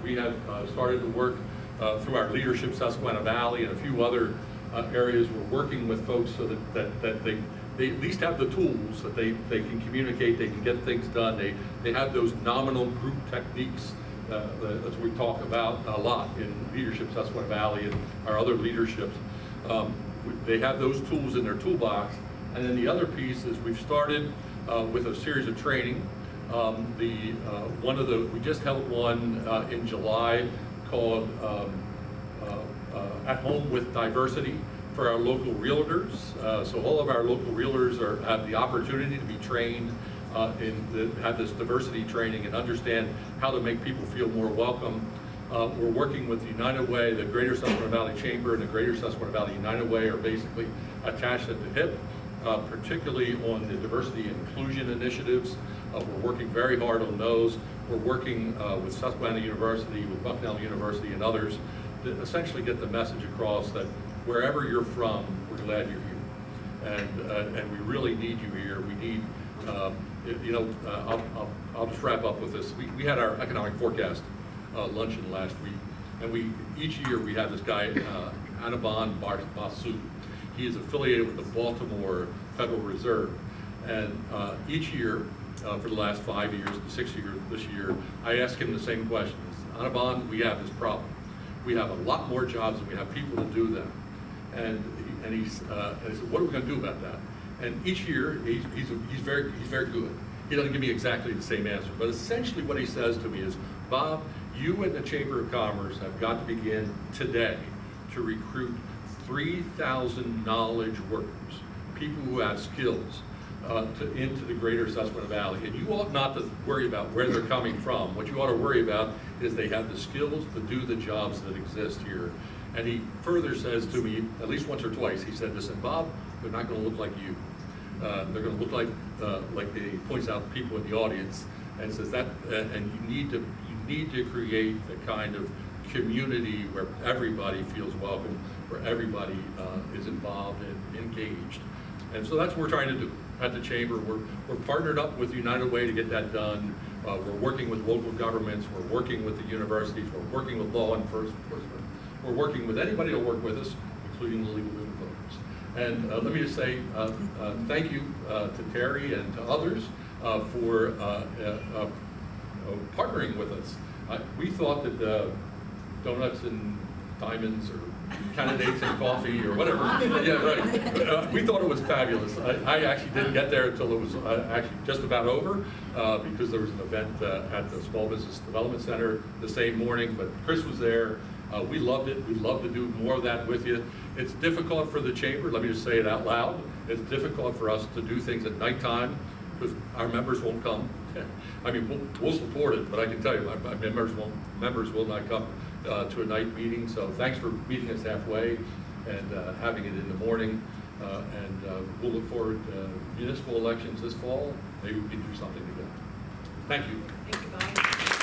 We have started to work through our leadership, Susquehanna Valley, and a few other areas. We're working with folks so that they at least have the tools that they can communicate, they can get things done. They have those nominal group techniques that we talk about a lot in leadership, Susquehanna Valley, and our other leaderships. They have those tools in their toolbox. And then the other piece is we've started with a series of training. We just held one in July called At Home with Diversity for our local realtors. So all of our local realtors have the opportunity to be trained have this diversity training and understand how to make people feel more welcome. We're working with the United Way, the Greater Susquehanna Valley Chamber and the Greater Susquehanna Valley United Way are basically attached at the hip, particularly on the diversity and inclusion initiatives. We're working very hard on those. We're working with Susquehanna University, with Bucknell University and others to essentially get the message across that wherever you're from, we're glad you're here. And we really need you here. We need, I'll just wrap up with this. We had our economic forecast luncheon last week, and each year we have this guy, Anaban Basu. He is affiliated with the Baltimore Federal Reserve, and each year for the last 5 years, 6 years this year, I ask him the same question. Anaban, we have this problem. We have a lot more jobs than we have people to do them. And I said, what are we going to do about that? And each year, he's very good. He doesn't give me exactly the same answer, but essentially what he says to me is, Bob, you and the Chamber of Commerce have got to begin today to recruit 3,000 knowledge workers, people who have skills, into the Greater Susquehanna Valley. And you ought not to worry about where they're coming from. What you ought to worry about is they have the skills to do the jobs that exist here. And he further says to me, at least once or twice, he said, listen, Bob, they're not going to look like you. They're going to look like he points out people in the audience, and says that, and you need to create the kind of community where everybody feels welcome, where everybody is involved and engaged. And so that's what we're trying to do at the Chamber. We're partnered up with United Way to get that done. We're working with local governments. We're working with the universities. We're working with law enforcement. We're working with anybody to work with us, including the legal voters. And let me just say thank you to Terry and to others for partnering with us. We thought that donuts and diamonds or candidates and coffee or whatever, yeah, right. We thought it was fabulous. I actually didn't get there until it was actually just about over because there was an event at the Small Business Development Center the same morning, but Chris was there. We loved it. We'd love to do more of that with you. It's difficult for the Chamber, let me just say it out loud. It's difficult for us to do things at nighttime because our members won't come. I mean, we'll support it, but I can tell you, my members will not come to a night meeting. So thanks for meeting us halfway and having it in the morning. We'll look forward to municipal elections this fall. Maybe we can do something together. Thank you. Thank you, Bob.